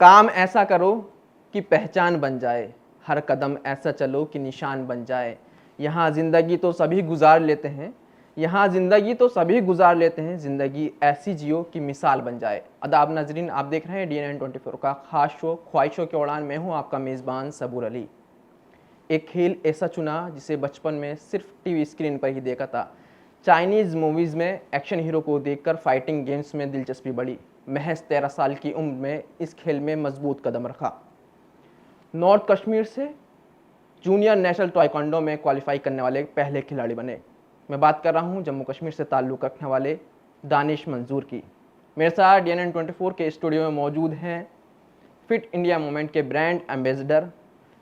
काम ऐसा करो कि पहचान बन जाए, हर कदम ऐसा चलो कि निशान बन जाए। यहाँ ज़िंदगी तो सभी गुजार लेते हैं, यहाँ ज़िंदगी तो सभी गुजार लेते हैं, ज़िंदगी ऐसी जियो कि मिसाल बन जाए। आदाब नाजरीन, आप देख रहे हैं DNN 24 का ख़ास शो ख्वाहिशों के उड़ान। मैं हूँ आपका मेज़बान सबूर अली। एक खेल ऐसा चुना जिसे बचपन में सिर्फ टीवी स्क्रीन पर ही देखा था। चाइनीज़ मूवीज़ में एक्शन हीरो को देखकर फाइटिंग गेम्स में दिलचस्पी बढ़ी। महज 13 साल की उम्र में इस खेल में मजबूत कदम रखा। नॉर्थ कश्मीर से जूनियर नेशनल ताइक्वांडो में क्वालिफाई करने वाले पहले खिलाड़ी बने। मैं बात कर रहा हूं जम्मू कश्मीर से ताल्लुक़ रखने वाले दानिश मंजूर की। मेरे साथ DNN 24 के स्टूडियो में मौजूद हैं फिट इंडिया मूवमेंट के ब्रांड एम्बेसडर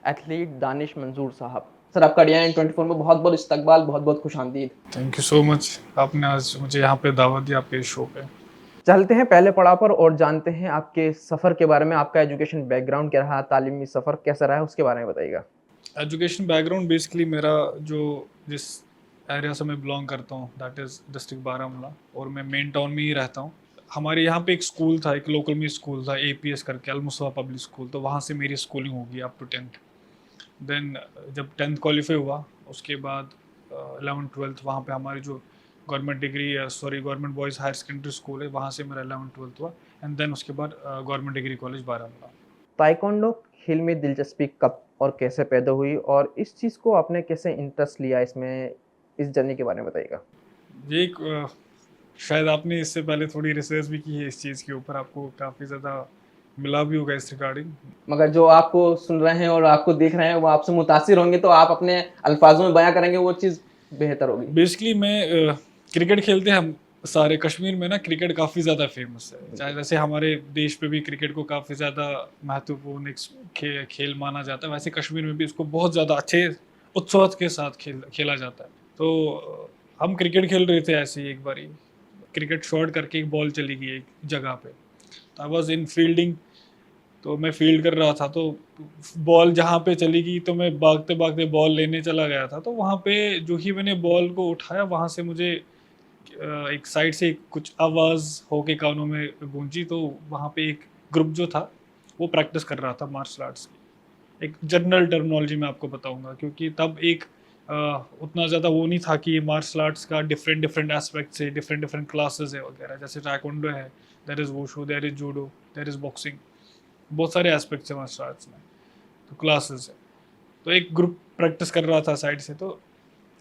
एथलीट दानिश मंजूर साहब। सर, आपका DNN 24 में बहुत बहुत इस्तकबाल, बहुत बहुत खुशामदीद। Thank you so much. आपने आज मुझे यहाँ पे दावत दी आपके शो पे। चलते हैं पहले पड़ाव पर और जानते हैं आपके सफ़र के बारे में। आपका एजुकेशन बैकग्राउंड क्या रहा, तालीमी सफ़र कैसा रहा, उसके बारे में बताइएगा। एजुकेशन बैकग्राउंड बेसिकली मेरा जो जिस एरिया से मैं बिलोंग करता हूँ दैट इज़ डिस्ट्रिक्ट बारामूला, और मैं मेन टाउन में ही रहता हूँ। हमारे यहाँ पे एक स्कूल था, एक लोकल में स्कूल था APS करके, अलमुसवा पब्लिक स्कूल। तो वहाँ से मेरी स्कूलिंग होगी अप टू 10th। देन जब 10th क्वालिफाई हुआ उसके बाद 11th 12th वहाँ पे हमारी जो government boys higher secondary school है, वहाँ से मेरा 11th 12th हुआ। एंड देन उसके बाद government degree college Baramulla. Taekwondo खेल में दिलचस्पी कब और कैसे पैदा हुई, और इस चीज़ को आपने कैसे इंटरेस्ट लिया इसमें, इस जर्नी के बारे में बताइएगा। ये एक शायद आपने इससे पहले थोड़ी रिसर्च भी की है इस चीज़ के ऊपर, आपको काफ़ी ज़्यादा मिला भी होगा इस रिगार्डिंग। मगर जो आपको सुन रहे हैं और आपको देख रहे हैं वो आपसे मुतासिर होंगे, तो आप अपने अल्फाजों में बयां करेंगे, वो चीज़ बेहतर होगी। बेसिकली मैं क्रिकेट खेलते हैं हम सारे कश्मीर में ना, क्रिकेट काफ़ी ज़्यादा फेमस है। चाहे जैसे हमारे देश पे भी क्रिकेट को काफ़ी ज़्यादा महत्वपूर्ण एक खेल माना जाता है, वैसे कश्मीर में भी इसको बहुत ज़्यादा अच्छे उत्साह के साथ खेला जाता है। तो हम क्रिकेट खेल रहे थे ऐसे ही, एक बारी क्रिकेट शॉट करके एक बॉल चली गई एक जगह पे। तो आई वॉज इन फील्डिंग, तो मैं फील्ड कर रहा था, तो बॉल जहाँ पे चली गई तो मैं भागते भागते बॉल लेने चला गया था। तो वहाँ पे जो ही मैंने बॉल को उठाया, वहाँ से मुझे एक साइड से कुछ आवाज़ होके कानों में गूंजी। तो वहाँ पे एक ग्रुप जो था वो प्रैक्टिस कर रहा था मार्शल आर्ट्स की। एक जनरल टर्मिनोलॉजी में आपको बताऊंगा, क्योंकि तब एक उतना ज़्यादा वो नहीं था कि मार्शल आर्ट्स का डिफरेंट डिफरेंट एस्पेक्ट्स है, डिफरेंट डिफरेंट क्लासेस है वगैरह। जैसे टाइक्वांडो है, there is wushu, there is judo, there is boxing, बहुत सारे एस्पेक्ट्स हैं मार्शल आर्ट्स में, तो क्लासेस है। तो एक ग्रुप प्रैक्टिस कर रहा था साइड से, तो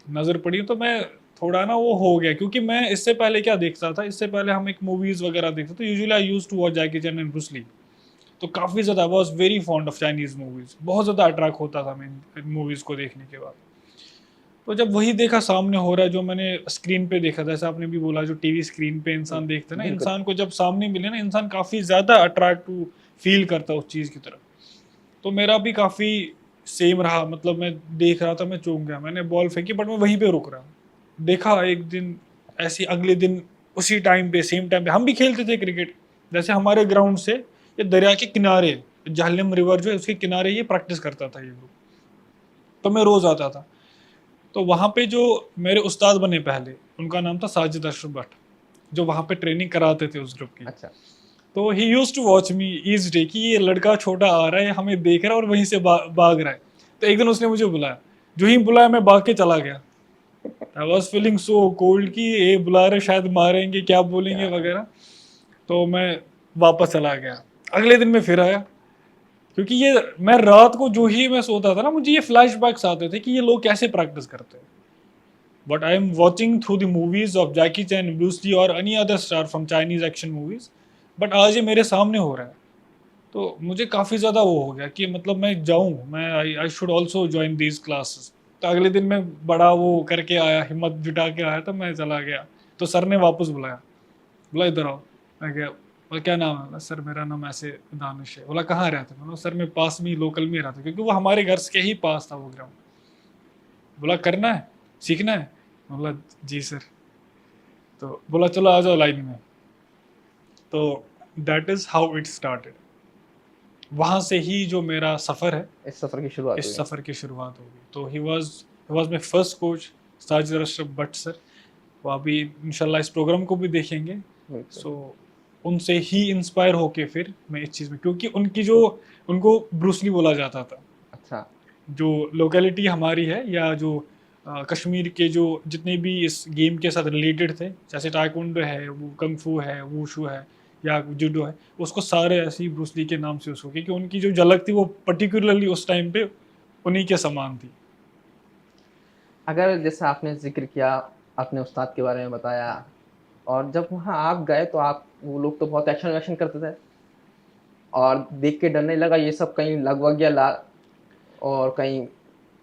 नज़र पड़ी। तो मैं थोड़ा ना वो हो गया, क्योंकि मैं इससे पहले क्या देखता था, इससे पहले हम एक मूवीज़ वगैरह देखते थे। Usually I used to watch Jackie Chan and Bruce Lee. तो काफ़ी ज़्यादा I was very fond of Chinese movies, बहुत ज़्यादा अट्रैक्ट होता था मैं इन मूवीज़ को देखने के बाद। तो जब वही देखा सामने हो रहा है जो मैंने स्क्रीन पे देखा था, जैसा आपने भी बोला जो टीवी स्क्रीन पे इंसान देखता है ना, बिल्कुल। इंसान को जब सामने मिले ना, इंसान काफ़ी ज़्यादा अट्रैक्ट टू फील करता है उस चीज़ की तरफ। तो मेरा भी काफ़ी सेम रहा, मतलब मैं देख रहा था, मैं चौंक गया। मैंने बॉल फेंकी बट मैं वहीं पे रुक रहा। देखा एक दिन ऐसी, अगले दिन उसी टाइम पे, सेम टाइम पे हम भी खेलते थे क्रिकेट। जैसे हमारे ग्राउंड से ये दरिया के किनारे, झेलम रिवर जो है उसके किनारे ये प्रैक्टिस करता था ये ग्रुप। तो मैं रोज़ आता था। तो वहाँ पे जो मेरे उस्ताद बने पहले, उनका नाम था साजिद अशरफ भट्ट, जो वहाँ पे ट्रेनिंग कराते थे उस ग्रुप की। अच्छा। तो he used to watch me each day कि ये लड़का छोटा आ रहा है, हमें देख रहा है और वहीं से भाग रहा है। तो एक दिन उसने मुझे बुलाया, जो ही बुलाया मैं भाग के चला गया। I was feeling so cold कि ये बुला रहे, शायद मारेंगे, क्या बोलेंगे क्या? वगैरह। तो मैं वापस चला गया। अगले दिन मैं फिर आया, क्योंकि ये मैं रात को जो ही मैं सोता था ना, मुझे ये फ्लैशबैक्स आते थे कि ये लोग कैसे प्रैक्टिस करते हैं। But I am watching through the movies of Jackie Chan, Bruce Lee or any other star from Chinese action movies. But आज ये मेरे सामने हो रहा है। तो मुझे काफ़ी ज़्यादा वो हो गया कि मतलब मैं जाऊँ, मैं I should also join these classes. तो अगले दिन मैं बड़ा वो करके आया, हिम्मत जुटा के आया, तो मैं चला गया। तो सर ने वापस बुलाया, बोला इधर आओ। मैं गया, बोला क्या नाम है? बोला सर मेरा नाम ऐसे दानिश है। बोला कहाँ रहते? बोला सर मैं पास में ही लोकल में रहता, क्योंकि वो हमारे घर के ही पास था वो ग्राउंड। बोला करना है, सीखना है? बोला जी सर। तो बोला चलो आ जाओ लाइन में। तो that is how it started. वहाँ से ही जो मेरा सफ़र है, इस सफ़र की शुरुआत इस हुई। सफ़र की शुरुआत होगी। तो he was my first coach, Sajid Ashraf Bhatt sir. वो अभी इंशाल्लाह इस प्रोग्राम को भी देखेंगे। बिल्कुल। सो उनसे ही इंस्पायर होके फिर मैं इस चीज़ में, क्योंकि उनकी जो, उनको ब्रूसली बोला जाता था। अच्छा। जो लोकेलिटी हमारी है, या जो कश्मीर के जो जितने भी इस गेम के साथ रिलेटेड थे, जैसे टाइकोंडो है, वो कंग फू है, वूशु है, या जूडो है, उसको सारे ऐसे ही ब्रूस ली के नाम से उसको, क्योंकि उनकी जो झलक थी वो पर्टिकुलरली उस टाइम पे उन्हीं के समान थी। अगर जैसे आपने ज़िक्र किया, अपने उस्ताद के बारे में बताया, और जब वहाँ आप गए तो आप वो लोग तो बहुत एक्शन-वैक्शन करते थे, और देख के डर नहीं लगा ये सब कहीं लग वग गया ला, और कहीं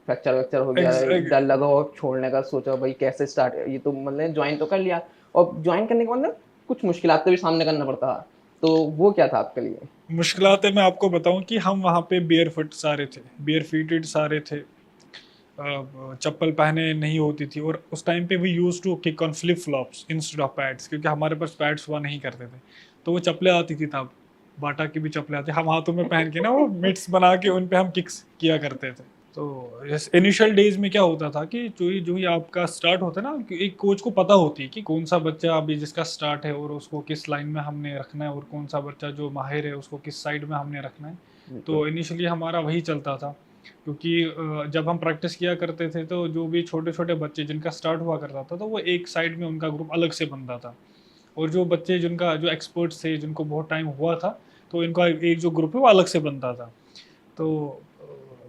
फ्रैक्चर-वैक्चर हो गया, एग्ज डर लगा हो छोड़ने का, सोचा भाई कैसे स्टार्ट, ये तो मतलब जॉइन तो कर लिया, और जॉइन करने के बाद ना कुछ मुश्किलात का भी सामना करना पड़ता है, तो वो क्या था आपके लिए? मुश्किलात है, मैं आपको बताऊं कि हम वहाँ पे बेयर फुट सारे थे, बेयर फीटेड सारे थे, चप्पल पहने नहीं होती थी, और उस टाइम पे we use to kick on flip flops instead of pads, क्योंकि हमारे पास पैड्स हुआ नहीं करते थे। तो वो चप्पलें आती थी तब, बाटा की भी चप्पलें आती, हम हाथों में पहन के ना वो मिट्स बना के उन पे हम किक्स किया करते थे। तो इस इनिशियल डेज में क्या होता था कि जो ही आपका स्टार्ट होता है ना, कि एक कोच को पता होती है कि कौन सा बच्चा अभी जिसका स्टार्ट है और उसको किस लाइन में हमने रखना है, और कौन सा बच्चा जो माहिर है उसको किस साइड में हमने रखना है। बिल्कुल। तो इनिशियली हमारा वही चलता था, क्योंकि जब हम प्रैक्टिस किया करते थे तो जो भी छोटे छोटे बच्चे जिनका स्टार्ट हुआ करता था, तो वो एक साइड में उनका ग्रुप अलग से बनता था, और जो बच्चे जिनका जो एक्सपर्ट्स थे, जिनको बहुत टाइम हुआ था, तो इनका एक जो ग्रुप है वो अलग से बनता था। तो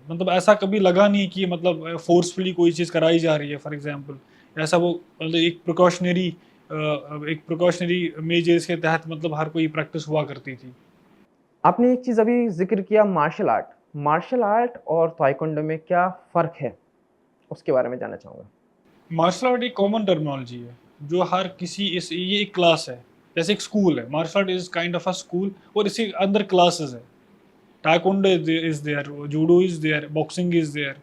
मतलब ऐसा कभी लगा नहीं कि मतलब फोर्सफुली कोई चीज़ कराई जा रही है, फॉर एग्जांपल ऐसा, वो मतलब एक प्रिकॉशनरी मेजर्स के तहत मतलब हर कोई प्रैक्टिस हुआ करती थी। आपने एक चीज़ अभी ज़िक्र किया, मार्शल आर्ट और ताइक्वांडो में क्या फ़र्क है? उसके बारे में जानना चाहूँगा। मार्शल आर्ट एक कॉमन टर्मिनोलॉजी है, जो हर किसी इस ये एक क्लास है, जैसे एक स्कूल है, martial art is kind of a school, और इसके अंदर क्लासेस है। Taekwondo is there, judo is there, boxing is there,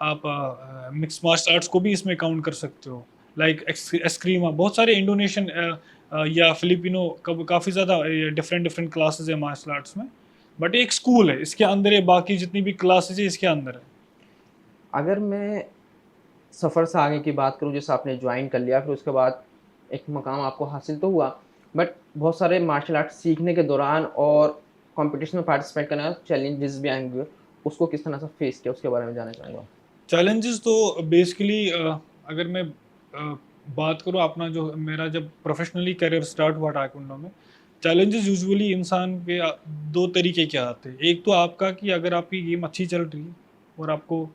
आप मिक्स मार्शल आर्ट्स को भी इसमें काउंट कर सकते हो, लाइक एस्क्रीमा, बहुत सारे इंडोनेशियन या फिलिपिनो काफ़ी ज़्यादा डिफरेंट डिफरेंट क्लासेस है मार्शल आर्ट्स में, बट एक स्कूल है, इसके अंदर है, बाकी जितनी भी क्लासेस है इसके अंदर है। अगर मैं सफ़र से आगे की बात करूँ, जैसे आपने जॉइन कर लिया, फिर उसके बाद एक मकाम आपको हासिल तो हुआ, बट बहुत सारे मार्शल आर्ट सीखने के दौरान और कॉम्पिटिशन में पार्टिसिपेट करने का चैलेंजेस भी आएँगे, उसको किस तरह से फेस किया, उसके बारे में जानना चाहूँगा? चैलेंजेस तो बेसिकली अगर मैं बात करूँ अपना, जो मेरा जब प्रोफेशनली करियर स्टार्ट हुआ टाइकोंडो में, चैलेंजेस यूजुअली इंसान के दो तरीके के आते हैं। एक तो आपका कि अगर आपकी गेम अच्छी चल रही है और आपको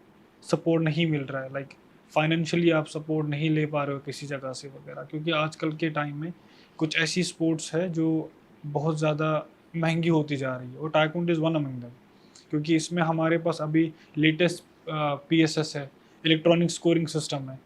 सपोर्ट नहीं मिल रहा है, लाइक फाइनेंशियली आप सपोर्ट नहीं ले पा रहे हो किसी जगह से वगैरह, क्योंकि आजकल के टाइम में कुछ ऐसी स्पोर्ट्स है जो बहुत ज़्यादा महंगी होती जा रही है, और taekwondo is one among them, क्योंकि इसमें हमारे पास अभी लेटेस्ट पीएसएस है, इलेक्ट्रॉनिक स्कोरिंग सिस्टम है,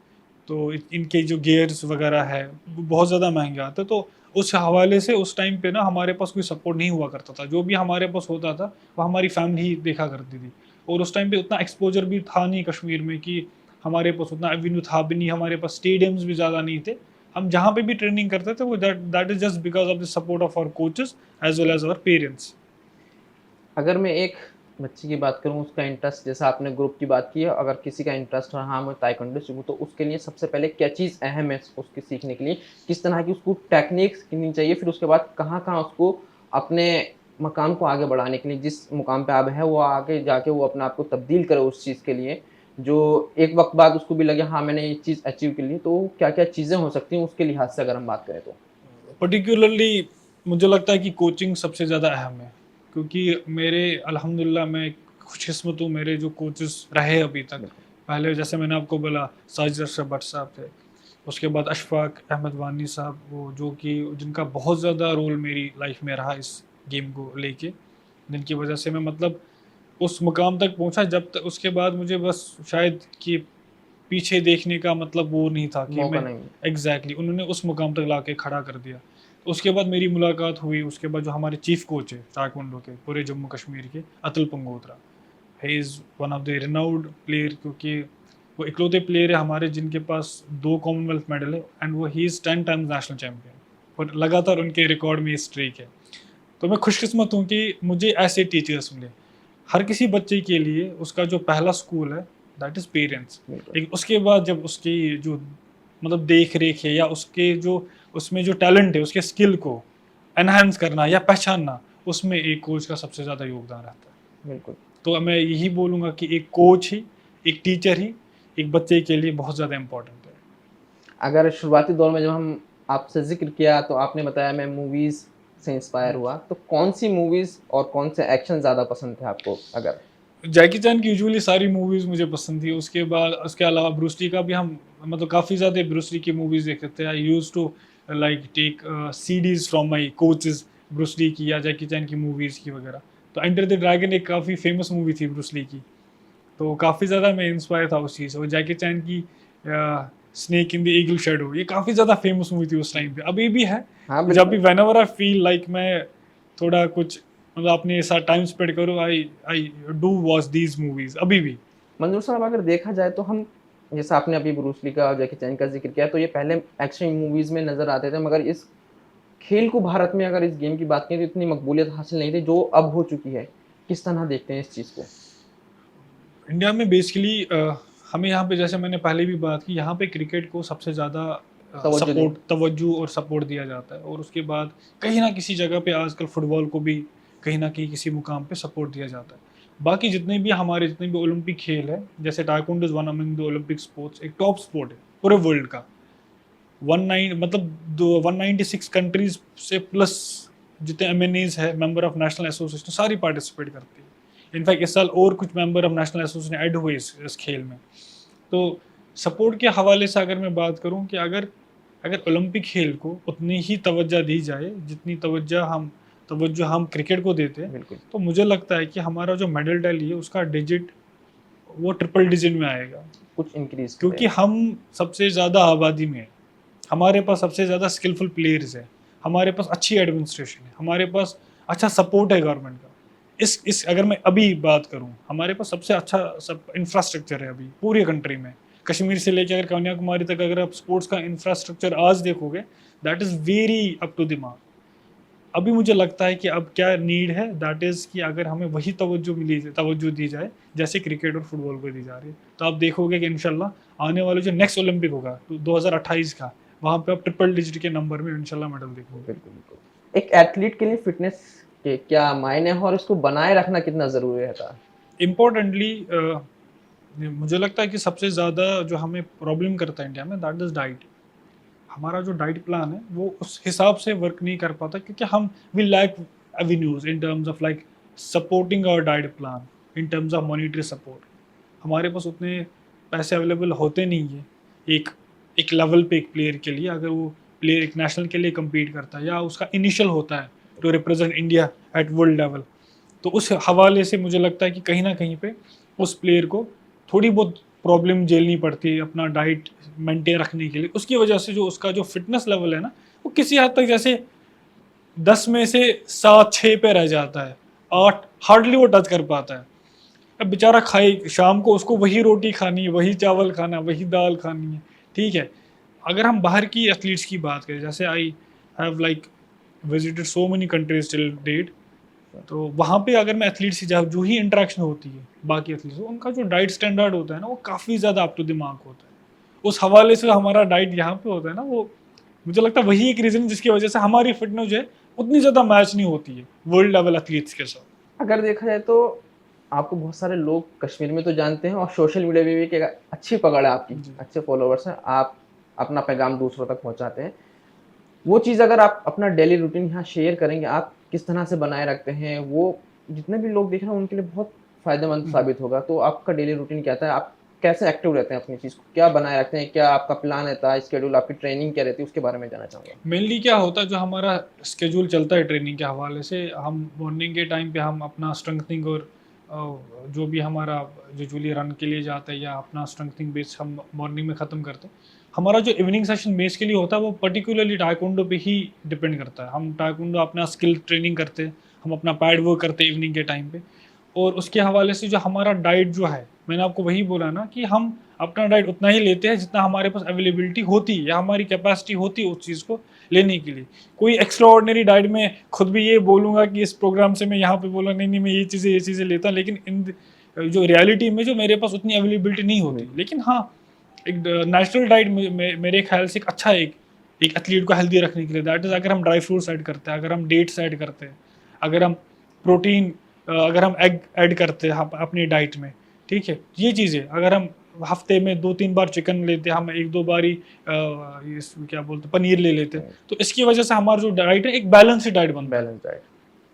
तो इनके जो गियर्स वगैरह है वो बहुत ज़्यादा महंगे आते हैं। तो उस हवाले से उस टाइम पे ना हमारे पास कोई सपोर्ट नहीं हुआ करता था, जो भी हमारे पास होता था वो हमारी फैमिली ही देखा करती थी, और उस टाइम पे उतना एक्सपोजर भी था नहीं कश्मीर में कि हमारे पास उतना एवेन्यू था भी नहीं, हमारे पास स्टेडियम्स भी ज़्यादा नहीं थे। हम जहाँ पे भी ट्रेनिंग करते थे वो that is just because of the support of our coaches as well as our parents. अगर मैं एक बच्चे की बात करूँ, उसका इंटरेस्ट, जैसे आपने ग्रुप की बात की है, अगर किसी का इंटरेस्ट है, हाँ मैं ताइक्वांडो सीखूँ, तो उसके लिए सबसे पहले क्या चीज़ अहम है उसके सीखने के लिए? किस तरह की उसको टेक्निक्स सीखनी चाहिए? फिर उसके बाद कहाँ-कहाँ उसको अपने मकाम को आगे बढ़ाने के लिए, जिस मुकाम पे अब है, वो आगे जाके वो अपने आप को तब्दील करे उस चीज़ के लिए, जो एक वक़्त बाद उसको भी लगे हाँ, मैंने ये चीज़ अचीव कर ली। तो क्या-क्या चीज़ें हो सकती हैं उसके लिहाज़ से अगर हम बात करें तो? पर्टिकुलरली मुझे लगता है कि कोचिंग सबसे ज़्यादा अहम है, क्योंकि मेरे अल्हम्दुलिल्लाह मैं खुशकिस्मत हूँ, मेरे जो कोचेस रहे अभी तक, बिल्कुल। पहले जैसे मैंने आपको बोला साजिद अशरफ भट्ट साहब थे, उसके बाद अशफाक अहमद वानी साहब, वो जो कि जिनका बहुत ज़्यादा रोल मेरी लाइफ में रहा इस गेम को लेके, जिनकी वजह से मैं मतलब उस मुकाम तक पहुंचा, जब तक उसके बाद मुझे बस शायद कि पीछे देखने का मतलब वो नहीं था कि मौका मैं नहीं। उन्होंने उस मुकाम तक लाके खड़ा कर दिया। उसके बाद मेरी मुलाकात हुई, उसके बाद जो हमारे चीफ कोच है ताइक्वांडो के पूरे जम्मू कश्मीर के, Atul Pangotra, he is one of the renowned player, क्योंकि वो इकलौते प्लेयर है हमारे जिनके पास 2 कॉमनवेल्थ मेडल है, एंड वो he is 10 times national champion, और लगातार उनके रिकॉर्ड में ये स्ट्रीक है। तो मैं खुशकिस्मत हूँ कि मुझे ऐसे टीचर्स मिले। हर किसी बच्चे के लिए उसका जो पहला स्कूल है दैट इज़ पेरेंट्स। बिल्कुल। लेकिन उसके बाद जब उसकी जो मतलब देख रेख है, या उसके जो उसमें जो टैलेंट है, उसके स्किल को एनहांस करना या पहचानना, उसमें एक कोच का सबसे ज़्यादा योगदान रहता है। बिल्कुल। तो मैं यही बोलूँगा कि एक कोच ही, एक टीचर ही एक बच्चे के लिए बहुत ज़्यादा इम्पोर्टेंट है। अगर शुरुआती दौर में जब हम आपसे ज़िक्र किया तो आपने बताया मैं मूवीज़ से इंस्पायर हुआ, तो कौन-सी मूवीज़ और कौन से एक्शन ज़्यादा पसंद थे आपको अगर? जैकी चैन की यूजुअली सारी मूवीज़ मुझे पसंद थी। उसके बाद उसके अलावा ब्रूस ली का भी हम मतलब काफ़ी ज़्यादा ब्रूस ली की मूवीज़ देखते थे। I used to like take CDs from my coaches, Bruce Lee की या जैकी चैन की मूवीज़ की वगैरह। तो एंटर द ड्रैगन एक काफ़ी फेमस मूवी थी ब्रूस ली की। तो काफ़ी ज़्यादा मैं इंस्पायर था उस चीज़ से। और जैकी चैन की snake in the eagle shadow, ये काफ़ी ज़्यादा फेमस मूवी थी उस टाइम पे, अभी भी है। हाँ, जब भी बिल्कुल। व्हेनेवर आई फील लाइक मैं थोड़ा कुछ मतलब अपने साथ टाइम स्पेंड करूँ, I I do watch these movies अभी भी। मंजूर साहब अगर देखा जाए तो हम जैसे आपने अभी ब्रूस ली का और जैकी चैन का ज़िक्र किया तो ये पहले एक्शन मूवीज़ में नज़र आते थे, मगर इस खेल को भारत में अगर इस गेम की बात करें तो इतनी मकबूलियत हासिल नहीं थी जो अब हो चुकी है। किस तरह देखते हैं इस चीज़ को? इंडिया में बेसिकली हमें यहाँ पे जैसे मैंने पहले भी बात की, यहाँ पे क्रिकेट को सबसे ज़्यादा तवज्जो दें। सपोर्ट, तवज्जो और सपोर्ट दिया जाता है। और उसके बाद कहीं ना किसी जगह पे आजकल फुटबॉल को भी कहीं ना कहीं किसी मुकाम पे सपोर्ट दिया जाता है। बाकी जितने भी ओलंपिक खेल है, जैसे taekwondo is one among the Olympic sports, एक टॉप स्पोर्ट है पूरे वर्ल्ड का। 196 कंट्रीज से प्लस जितने एमएनएज है, मेंबर ऑफ नेशनल एसोसिएशन, सारी पार्टिसिपेट करती है। इनफैक्ट इस साल और कुछ member of national association add हुए इस खेल में। तो सपोर्ट के हवाले से अगर मैं बात करूं कि अगर अगर ओलंपिक खेल को उतनी ही तवज्जो दी जाए जितनी तवज्जो हम क्रिकेट को देते हैं, बिल्कुल। तो मुझे लगता है कि हमारा जो मेडल टैली है उसका डिजिट वो ट्रिपल डिजिट में आएगा। कुछ इंक्रीज़ क्योंकि करेगा। हम सबसे ज़्यादा आबादी में हैं, हमारे पास सबसे ज़्यादा स्किलफुल प्लेयर्स हैं, हमारे पास अच्छी एडमिनिस्ट्रेशन है, हमारे पास अच्छा सपोर्ट है गवर्नमेंट का। इस अगर मैं अभी बात करूं, हमारे पास सबसे अच्छा सब इंफ्रास्ट्रक्चर है अभी पूरी कंट्री में। कश्मीर से लेकर अगर कन्याकुमारी तक अगर आप स्पोर्ट्स का इंफ्रास्ट्रक्चर आज देखोगे, that is very up to the mark. अभी मुझे लगता है कि अब क्या नीड है, दैट इज़ कि अगर हमें वही तवज्जो दी जाए जैसे क्रिकेट और फुटबॉल को दी जा रही है, तो आप देखोगे कि इंशाल्लाह आने वाले जो नेक्स्ट ओलंपिक होगा 2028 का, वहाँ पे आप ट्रिपल डिजिट के नंबर में इंशाल्लाह मेडल देखोगे। बिल्कुल, बिल्कुल। एक एथलीट के लिए फ़िटनेस के क्या मायने हैं और इसको बनाए रखना कितना ज़रूरी रहता है? इम्पोर्टेंटली मुझे लगता है कि सबसे ज़्यादा जो हमें प्रॉब्लम करता है इंडिया में, दैट इज़ डाइट। हमारा जो डाइट प्लान है वो उस हिसाब से वर्क नहीं कर पाता, क्योंकि हम we lack avenues in terms of like supporting our diet plan, in terms of monetary support. हमारे पास उतने पैसे अवेलेबल होते नहीं है एक एक लेवल पे एक प्लेयर के लिए, अगर वो प्लेयर एक नेशनल के लिए compete करता है या उसका इनिशियल होता है to represent India at world level. तो उस हवाले से मुझे लगता है कि कहीं ना कहीं पे उस प्लेयर को थोड़ी बहुत प्रॉब्लम झेलनी पड़ती है अपना डाइट मेंटेन रखने के लिए। उसकी वजह से जो उसका जो फिटनेस लेवल है ना, वो किसी हद तक जैसे 10 में से 7-6 पे रह जाता है, 8 हार्डली वो टच कर पाता है। अब बेचारा खाए, शाम को उसको वही रोटी खानी है, वही चावल खाना, वही दाल खानी है, ठीक है। अगर हम बाहर की एथलीट्स की बात करें, जैसे I have like visited so many countries till date, तो वहाँ पे अगर मैं एथलीट से जो ही इंटरेक्शन होती है बाकी एथलीट, उनका जो डाइट स्टैंडर्ड होता है ना, वो काफ़ी ज़्यादा अप टू द मार्क होता है। उस हवाले से हमारा डाइट यहाँ पे होता है ना, वो मुझे लगता है वही एक रीज़न जिसकी वजह से हमारी फिटनेस जो है उतनी ज़्यादा मैच नहीं होती है वर्ल्ड लेवल एथलीट्स के साथ। अगर देखा जाए तो आपको बहुत सारे लोग कश्मीर में तो जानते हैं और सोशल मीडिया पे भी एक अच्छी पकड़ है आपकी, जी। अच्छे फॉलोवर्स हैं, आप अपना पैगाम दूसरों तक पहुँचाते हैं। वो चीज़ अगर आप अपना डेली रूटीन यहाँ शेयर करेंगे, आप किस तरह से बनाए रखते हैं, वो जितने भी लोग देख रहे हैं उनके लिए बहुत फ़ायदेमंद साबित होगा। तो आपका डेली रूटीन क्या था? आप कैसे एक्टिव रहते हैं अपनी चीज़ को? क्या बनाए रखते हैं? क्या आपका प्लान रहता है, शेड्यूल, आपकी ट्रेनिंग क्या रहती है? उसके बारे में जानना चाहूँगा। मेनली क्या होता है, जो हमारा स्केड्यूल चलता है ट्रेनिंग के हवाले से, हम मॉर्निंग के टाइम पे हम अपना स्ट्रेंथनिंग और जो भी हमारा यूजुअली रन के लिए जाता है या अपना स्ट्रेंथनिंग बेस हम मॉर्निंग में ख़त्म करते हैं। हमारा जो इवनिंग सेशन बेस के लिए होता है वो पर्टिकुलरली टाइकोंडो पे ही डिपेंड करता है। हम टाइकोंडो अपना स्किल ट्रेनिंग करते हैं, हम अपना पैड वर्क करते हैं इवनिंग के टाइम पे। और उसके हवाले से जो हमारा डाइट जो है, मैंने आपको वही बोला ना कि हम अपना डाइट उतना ही लेते हैं जितना हमारे पास अवेलेबिलिटी होती है या हमारी कैपेसिटी होती है उस चीज़ को लेने के लिए। कोई एक्स्ट्रा ऑर्डिनरी डाइट में खुद भी ये बोलूँगा कि इस प्रोग्राम से मैं यहाँ पे बोला नहीं नहीं मैं ये चीज़ें लेता हूँ, लेकिन जो रियलिटी में जो मेरे पास उतनी अवेलेबिलिटी नहीं होती। लेकिन हाँ, एक नेचुरल डाइट मेरे ख्याल से एक अच्छा एक एक एथलीट को हेल्दी रखने के लिए, दैट इज अगर हम ड्राई फ्रूट्स ऐड करते हैं, अगर हम डेट्स ऐड करते हैं, अगर हम प्रोटीन, अगर हम एग ऐड करते हैं अपनी डाइट में, ठीक है, ये चीज़ें अगर हम हफ्ते में 2-3 बार चिकन लेते हैं, हम 1-2 बार ही क्या बोलते हैं पनीर ले लेते हैं, तो इसकी वजह से हमारा जो डाइट है एक बैलेंस्ड डाइट बनता है। Balance diet.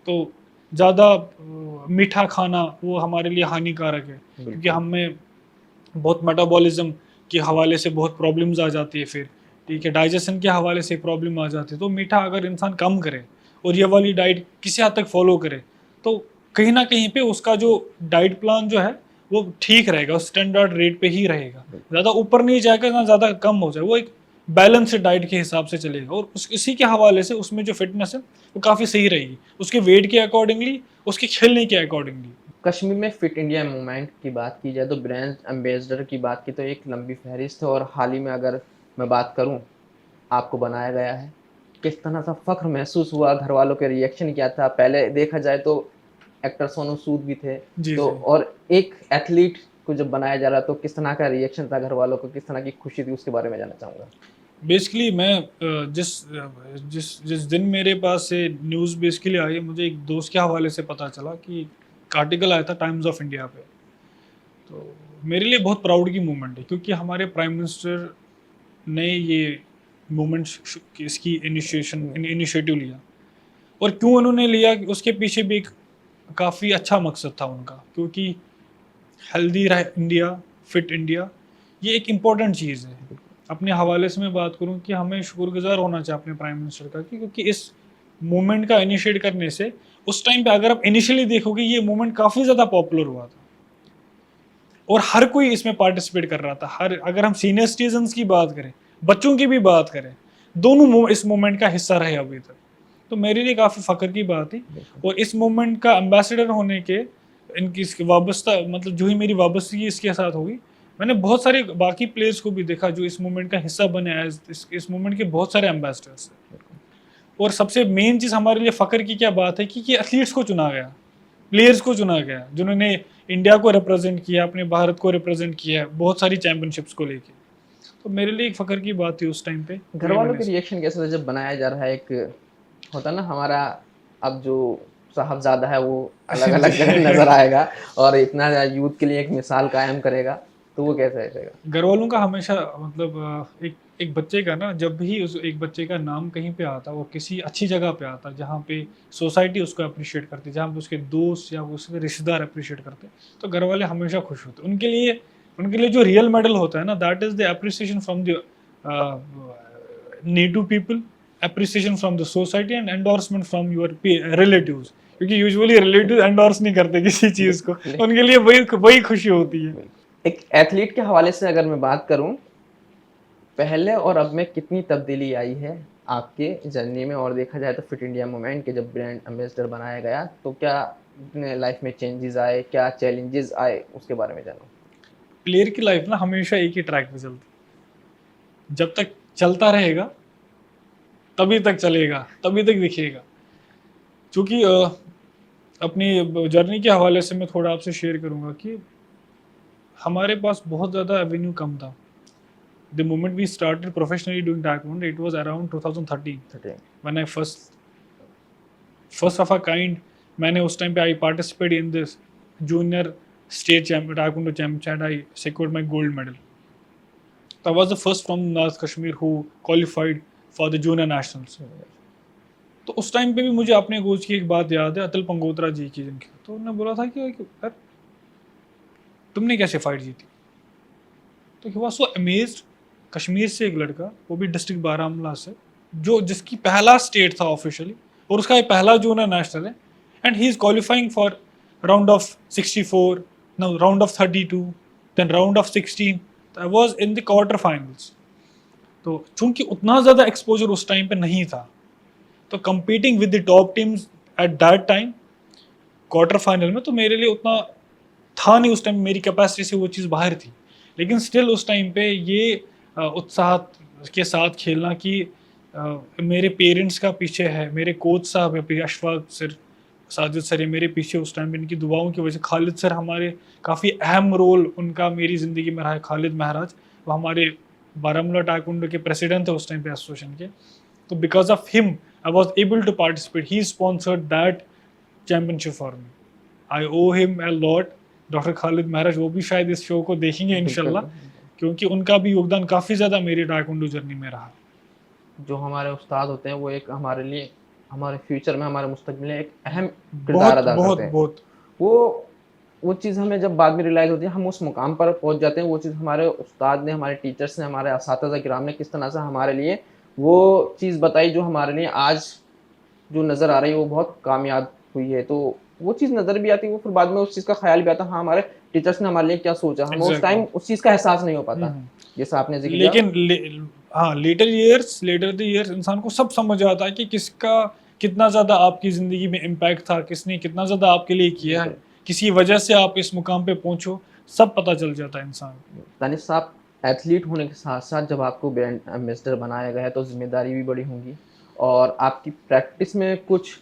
तो ज़्यादा मीठा खाना वो हमारे लिए हानिकारक है, क्योंकि बिल्कुल। हमें बहुत मेटाबॉलिज्म के हवाले से बहुत प्रॉब्लम्स आ जाती है फिर, ठीक है, डाइजेशन के हवाले से प्रॉब्लम आ जाती है। तो मीठा अगर इंसान कम करे और ये वाली डाइट किसी हद तक फॉलो करे, तो कहीं ना कहीं पे उसका जो डाइट प्लान जो है वो ठीक रहेगा, उस स्टैंडर्ड रेट पे ही रहेगा, ज़्यादा ऊपर नहीं जाएगा ना ज़्यादा कम हो जाए, वो एक बैलेंस डाइट के हिसाब से चलेगा। और इसी के हवाले से उसमें जो फिटनेस है वो काफ़ी सही रहेगी, उसके वेट के अकॉर्डिंगली, उसके खेलने के अकॉर्डिंगली। कश्मीर में फिट इंडिया मूवमेंट की बात की जाए तो ब्रांड एम्बेसडर की बात की तो एक लंबी फहरिस्त है, और हाल ही में अगर मैं बात करूं, आपको बनाया गया है। किस तरह सा फ़ख्र महसूस हुआ, घर वालों के रिएक्शन क्या था? पहले देखा जाए तो एक्टर सोनू सूद भी थे, जी तो जी। और एक एथलीट को जब बनाया जा रहा तो किस तरह का रिएक्शन था घर वालों को, किस तरह की खुशी थी, उसके बारे में जानना चाहूँगा। बेसिकली मैं जिस जिस जिस दिन मेरे पास से न्यूज़ बेसिकली आई, मुझे एक दोस्त के हवाले से पता चला कि एक आर्टिकल आया था टाइम्स ऑफ इंडिया पे। तो मेरे लिए बहुत प्राउड की मोमेंट है, क्योंकि हमारे प्राइम मिनिस्टर ने ये मूवमेंट इसकी इनिशिएटिव लिया। और क्यों उन्होंने लिया, उसके पीछे भी एक काफ़ी अच्छा मकसद था उनका, क्योंकि हेल्दी रह इंडिया, फिट इंडिया, ये एक इम्पॉर्टेंट चीज़ है। अपने हवाले से मैं बात करूं कि हमें शुक्रगुजार होना चाहिए अपने प्राइम मिनिस्टर का, क्योंकि इस मूवमेंट का इनिशिएट करने से, उस टाइम पे अगर आप इनिशियली देखोगे ये मूवमेंट काफ़ी ज़्यादा पॉपुलर हुआ था और हर कोई इसमें पार्टिसिपेट कर रहा था। हर, अगर हम सीनियर सिटीजन्स की बात करें, बच्चों की भी बात करें, दोनों इस मूवमेंट का हिस्सा रहे अभी तक। तो मेरे लिए काफ़ी फ़ख्र की बात थी। और इस मूवमेंट का एम्बेसडर होने के, इनकी इसके वाबस्ता, मतलब जो ही मेरी वाबस्तगी इसके साथ हुई, मैंने बहुत सारे बाकी प्लेयर्स को भी देखा जो इस मूवमेंट का हिस्सा बने हैं। इस मूवमेंट के बहुत सारे एम्बेसडर्स हैं। और सबसे मेन चीज़ हमारे लिए फ़ख्र की क्या बात है कि एथलीट्स को चुना गया, प्लेयर्स को चुना गया, जिन्होंने इंडिया को रिप्रेजेंट किया, अपने भारत को रिप्रेजेंट किया है बहुत सारी चैंपियनशिप्स को लेके। तो मेरे लिए एक फ़ख्र की बात थी उस टाइम पे। घर वालों के रिएक्शन कैसे था जब बनाया जा रहा है? एक होता ना हमारा, अब जो साहबजादा है वो अलग अलग जगह नजर आएगा और इतना यूथ के लिए एक मिसाल कायम करेगा, तो वो कैसे रहेगा? घर वालों का हमेशा, मतलब एक एक बच्चे का ना, जब भी उस एक बच्चे का नाम कहीं पे आता, वो किसी अच्छी जगह पे आता जहाँ पे सोसाइटी उसको अप्रिशिएट करती, जहाँ पे उसके दोस्त या उसके रिश्तेदार अप्रिशिएट करते, तो घर वाले हमेशा खुश होते। उनके लिए जो रियल मेडल होता है ना, that is the appreciation from the native people, appreciation from the society and endorsement from your relatives, क्योंकि यूजुअली रिलेटिव एंडोर्स नहीं करते किसी चीज़ को, उनके लिए वही वही खुशी होती है। एक एथलीट के हवाले से अगर मैं बात करूं, पहले और अब में कितनी तब्दीली आई है आपके जर्नी में? और देखा जाए तो फिट इंडिया मूवमेंट के जब ब्रांड एम्बेसडर बनाया गया तो क्या अपने लाइफ में चेंजेस आए, क्या चैलेंजेस आए, उसके बारे में जानो। प्लेयर की लाइफ ना हमेशा एक ही ट्रैक पे चलती, जब तक चलता रहेगा तभी तक चलेगा, तभी तक दिखेगा। क्योंकि अपनी जर्नी के हवाले से मैं थोड़ा आपसे शेयर करूंगा कि हमारे पास बहुत ज़्यादा एवेन्यू कम था। The moment we started professionally doing taekwondo, it was around 2013 when I first of a kind, मैंने उस टाइम पे I participate in this junior state taekwondo championship, आई secured my gold medal. I was the first from North Kashmir who qualified for the junior nationals. तो उस time पे भी मुझे अपने कोच की एक बात याद है, अतुल पंगोत्रा जी की, जिनकी, तो उन्होंने बोला था कि यार तुमने कैसे फाइट जीती? तो he was so amazed, Kashmir से एक लड़का, वो भी डिस्ट्रिक्ट बारामूला से, जो जिसकी पहला स्टेट था ऑफिशियली और उसका ये पहला जूनियर नेशनल है, and he is qualifying for round of 64, no round of 32, then round of 16, I was in the quarter finals. तो चूंकि उतना ज़्यादा एक्सपोजर उस टाइम पे नहीं था, तो competing with the top teams at that time quarter final में, तो मेरे लिए उतना था नहीं उस टाइम, मेरी कैपेसिटी से वो चीज़ बाहर थी। लेकिन स्टिल उस टाइम पे ये उत्साह के साथ खेलना कि मेरे पेरेंट्स का पीछे है, मेरे कोच साहब है, अशफाक सर, साजिद सर, ये मेरे पीछे उस टाइम पे, इनकी दुआओं की वजह से, खालिद सर हमारे काफ़ी अहम रोल उनका मेरी ज़िंदगी में रहा है, खालिद महराज, वो हमारे बारामूला टाइकोंडो के प्रेसिडेंट थे उस टाइम पे एसोसिएशन के, तो because of him I was able to participate, he sponsored that championship for me, I owe him a lot. Doctor Khalid Maharaj वो भी शायद इस शो को देखेंगे इंशाल्लाह, बिल्कुल। क्योंकि उनका भी योगदान काफ़ी ज़्यादा मेरी टाइकोंडो जर्नी में रहा। जो हमारे उस्ताद होते हैं वो एक हमारे लिए, हमारे फ्यूचर में, हमारे मुस्तकबिल में एक अहम किरदार बहुत अदा बहुत करते हैं। बहुत वो चीज़ हमें जब बाद में रियलाइज़ होती है, हम उस मुकाम पर पहुंच जाते हैं, वो चीज़ हमारे उस्ताद ने, हमारे टीचर्स ने, हमारे असातिज़ा किराम ने किस तरह से हमारे लिए वो चीज़ बताई जो हमारे लिए आज जो नज़र आ रही है वो बहुत कामयाब हुई है। तो वो चीज़ नज़र भी आती है, वो फिर बाद में उस चीज़ का ख्याल भी आता है, हाँ हमारे टीचर्स ने हमारे लिए क्या सोचा, हमें उस एग्जैक्टली। टाइम उस चीज़ का एहसास नहीं हो पाता, हम्म। जैसा आपने जिक्र किया। लेकिन हाँ, लेटर द ईयर्स इंसान को सब समझ आता है कि किसका कितना ज़्यादा आपकी ज़िंदगी में इम्पैक्ट था, किसने कितना ज़्यादा आपके लिए किया है, बिल्कुल। किसी वजह से आप इस मुकाम पे पहुंचो, सब पता चल जाता है इंसान को। दानिश साहब, एथलीट होने के साथ साथ जब आपको ब्रांड एम्बेसडर बनाया गया है तो जिम्मेदारी भी बड़ी होंगी, और आपकी प्रैक्टिस में कुछ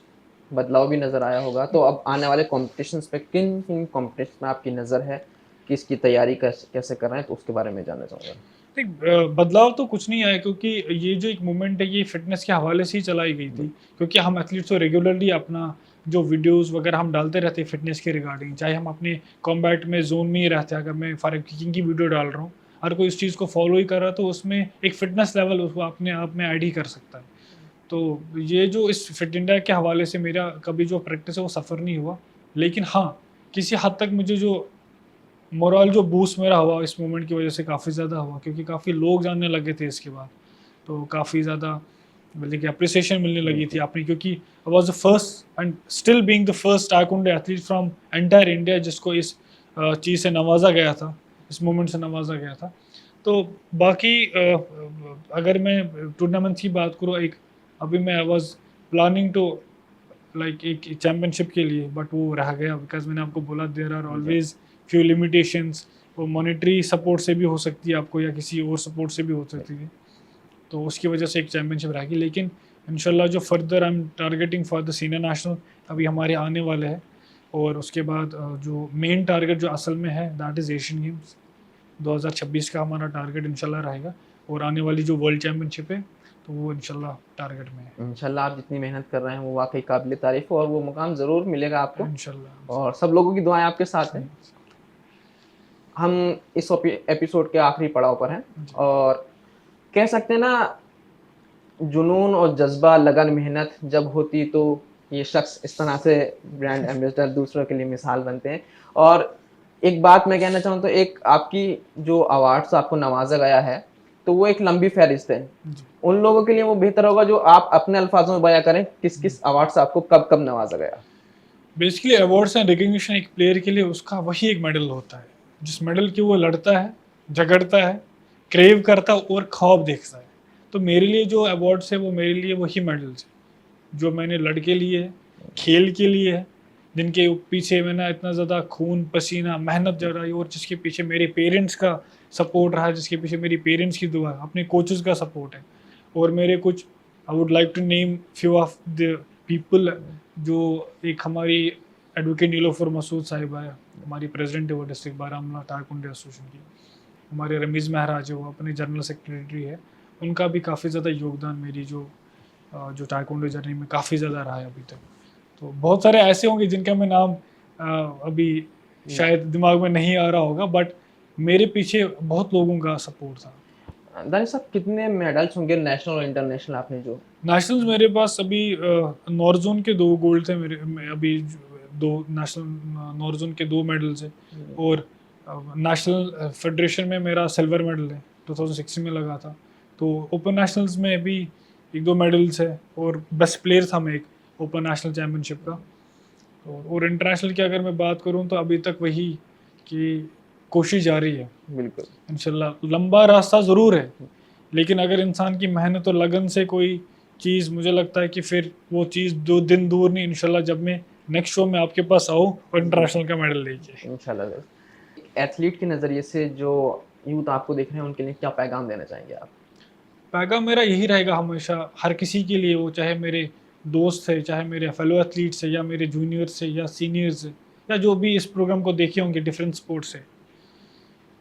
बदलाव भी नज़र आया होगा। तो अब आने वाले कॉम्पिटिशन्स पे किन किन कॉम्पिटिशन में आपकी नज़र है, किसकी तैयारी कैसे कैसे कर रहे हैं, तो उसके बारे में जानना चाहूँगा। देख, बदलाव तो कुछ नहीं आया, क्योंकि ये जो एक मूवमेंट है ये फिटनेस के हवाले से ही चलाई गई थी, क्योंकि हम एथलीट्स को रेगुलरली अपना जो वीडियोस वगैरह हम डालते रहते हैं फिटनेस के रिगार्डिंग, चाहे हम अपने कॉम्बैट में जोन में ही रहते हैं, अगर मैं फॉर किकिंग की वीडियो डाल रहा हूँ, हर कोई इस चीज़ को फॉलो ही कर रहा है, तो उसमें एक फिटनेस लेवल उसको अपने आप में ऐड ही कर सकता है। तो ये जो इस फिट इंडिया के हवाले से मेरा कभी जो प्रैक्टिस है वो सफ़र नहीं हुआ, लेकिन हाँ, किसी हद तक मुझे जो मोरल जो बूस्ट मेरा हुआ इस मूवमेंट की वजह से काफ़ी ज़्यादा हुआ, क्योंकि काफ़ी लोग जानने लगे थे इसके बाद, तो काफ़ी ज़्यादा मतलब कि अप्रिसिएशन मिलने लगी थी अपनी, क्योंकि I was the first and still being the first taekwondo athlete from entire India जिसको इस चीज़ से नवाजा गया था, इस मूवमेंट से नवाजा गया था। तो बाकी अगर मैं टूर्नामेंट की बात करूँ, एक अभी मैं I was planning to like एक चैम्पियनशिप के लिए, बट वो रह गया, बिकॉज मैंने आपको बोला there are always few limitations, वो मॉनेटरी सपोर्ट से भी हो सकती है आपको, या किसी और सपोर्ट से भी हो सकती है, तो उसकी वजह से एक चैम्पियनशिप रहेगी। लेकिन इंशाल्लाह जो further I am targeting for the senior national अभी हमारे आने वाले हैं, और उसके बाद जो मेन टारगेट जो असल में है दैट इज़ एशियन गेम्स 2026 का हमारा टारगेट इंशाल्लाह रहेगा, और आने वाली जो वर्ल्ड चैम्पियनशिप है तो वो इंशाल्लाह टारगेट में है। इंशाल्लाह आप जितनी मेहनत कर रहे हैं वो वाकई काबिल तारीफ़ है, और वो मुकाम ज़रूर मिलेगा आपको, इंशाल्लाह। और सब लोगों की दुआएं आपके साथ हैं। हम इस एपिसोड के आखिरी पड़ाव पर हैं, जी। और कह सकते हैं ना, जुनून और जज्बा, लगन, मेहनत जब होती तो ये शख्स इस तरह से ब्रांड एम्बेसडर दूसरों के लिए मिसाल बनते हैं। और एक बात मैं कहना चाहूँ तो एक आपकी जो अवार्ड से आपको नवाजा गया है, तो वो एक लंबी फहरिस्त है। जी। उन लोगों के लिए वो बेहतर होगा जो आप अपने अल्फाजों में बयां करें, किस किस अवार्ड से आपको कब कब नवाजा गया। बेसिकली अवार्ड्स एंड रिकग्निशन एक प्लेयर के लिए उसका वही एक मेडल होता है, जिस मेडल की वो लड़ता है, झगड़ता है, क्रेव करता है और ख्वाब देखता है। तो मेरे लिए जो अवार्ड्स है वो मेरे लिए वही मेडल्स है जो मैंने लड़के लिए है, खेल के लिए है, जिनके पीछे मैंने इतना ज़्यादा खून पसीना मेहनत जलाई, और जिसके पीछे मेरे पेरेंट्स का सपोर्ट रहा, जिसके पीछे मेरी पेरेंट्स की दुआ, अपने कोचेस का सपोर्ट है, और मेरे कुछ I would like to name few of the people, जो एक हमारी एडवोकेट नीलोफर मसूद साहिबा है, हमारी प्रेसिडेंट है वो डिस्ट्रिक्ट बारामूला टाइकोंडो एसोसिएशन की, हमारे रमीज़ महराज है वो अपने जनरल सेक्रेटरी है, उनका भी काफ़ी ज़्यादा योगदान मेरी जो टाइकोंडो जर्नी में काफ़ी ज़्यादा रहा है अभी तक। तो बहुत सारे ऐसे होंगे जिनका मैं नाम अभी शायद दिमाग में नहीं आ रहा होगा, बट मेरे पीछे बहुत लोगों का सपोर्ट था। दानिश साहब, कितने मेडल्स होंगे नेशनल और इंटरनेशनल आपने जो। नेशनल्स मेरे पास अभी नॉर्थ जोन के 2 गोल्ड थे मेरे अभी, 2 नेशनल नॉर्थ जोन के 2 मेडल्स है, और नेशनल फेडरेशन में मेरा सिल्वर मेडल है 2016 में लगा था। तो ओपन नेशनल्स में भी 1-2 मेडल्स है, और बेस्ट प्लेयर था मैं एक ओपन नेशनल चैम्पियनशिप का। और इंटरनेशनल की अगर मैं बात करूं तो अभी तक वही कि कोशिश जारी है, बिल्कुल। इंशाल्लाह लंबा रास्ता ज़रूर है, लेकिन अगर इंसान की मेहनत और लगन से कोई चीज़, मुझे लगता है कि फिर वो चीज़ 2 दिन दूर नहीं, इंशाल्लाह जब मैं नेक्स्ट शो में आपके पास आऊँ और इंटरनेशनल का मेडल लेके। इंशाल्लाह। एथलीट के नज़रिए से जो यूथ आपको देख रहे हैं उनके लिए क्या पैगाम देना चाहेंगे आप। पैगाम मेरा यही रहेगा हमेशा हर किसी के लिए, वो चाहे मेरे दोस्त है, चाहे मेरे फेलो एथलीट्स है, या मेरे जूनियर्स है, या सीनियर्स है, या जो भी इस प्रोग्राम को देखे होंगे डिफरेंट स्पोर्ट्स से,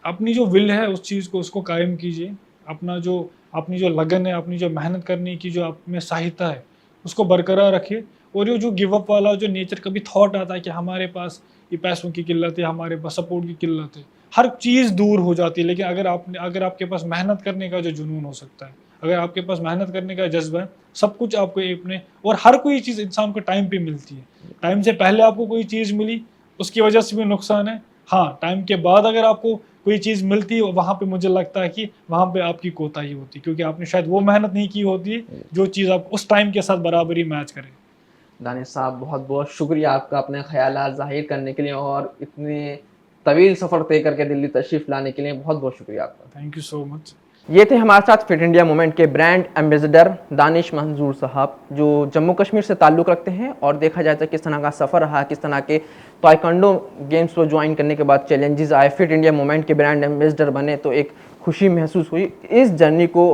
अपनी जो विल है उस चीज़ को उसको कायम कीजिए, अपनी जो लगन है, अपनी जो मेहनत करने की जो आप में साहित्य है, उसको बरकरार रखिए। और ये जो गिव अप वाला जो नेचर, कभी थॉट आता है कि हमारे पास ये पैसों की किल्लत है, हमारे पास सपोर्ट की किल्लत है, हर चीज़ दूर हो जाती है। लेकिन अगर आपके पास मेहनत करने का जो जुनून हो सकता है, अगर आपके पास मेहनत करने का जज्बा है, सब कुछ आपको अपने, और हर कोई चीज़ इंसान को टाइम पे मिलती है। टाइम से पहले आपको कोई चीज़ मिली, उसकी वजह से भी नुकसान है। हाँ, टाइम के बाद अगर आपको कोई चीज़ मिलती है, वहाँ पे मुझे लगता है कि वहाँ पे आपकी कोताही होती है, क्योंकि आपने शायद वो मेहनत नहीं की होती है जो चीज़ आप उस टाइम के साथ बराबरी मैच करे। दानिश साहब, बहुत बहुत शुक्रिया आपका अपने ख्यालात ज़ाहिर करने के लिए और इतने तवील सफ़र तय करके दिल्ली तशरीफ़ लाने के लिए बहुत बहुत शुक्रिया आपका। Thank you so much. ये थे हमारे साथ फिट इंडिया मूवमेंट के ब्रांड एम्बेसडर दानिश मंजूर साहब, जो जम्मू कश्मीर से ताल्लुक़ रखते हैं। और देखा जाए तो किस तरह का सफ़र रहा, किस तरह के ताइक्वांडो गेम्स को ज्वाइन करने के बाद चैलेंजेस आए, फिट इंडिया मूवमेंट के ब्रांड एम्बेसडर बने, तो एक खुशी महसूस हुई। इस जर्नी को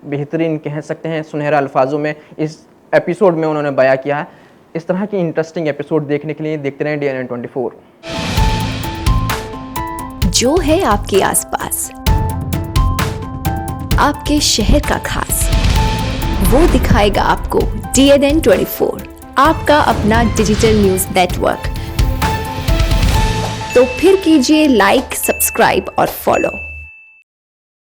बेहतरीन कह सकते हैं, सुनहरा अल्फाजों में इस एपिसोड में उन्होंने बयां किया है। इस तरह की इंटरेस्टिंग एपिसोड देखने के लिए देखते रहें DNN 24। जो है आपके आसपास, आपके शहर का खास, वो दिखाएगा आपको DNN 24, आपका अपना डिजिटल न्यूज नेटवर्क। तो फिर कीजिए लाइक, सब्सक्राइब और फॉलो।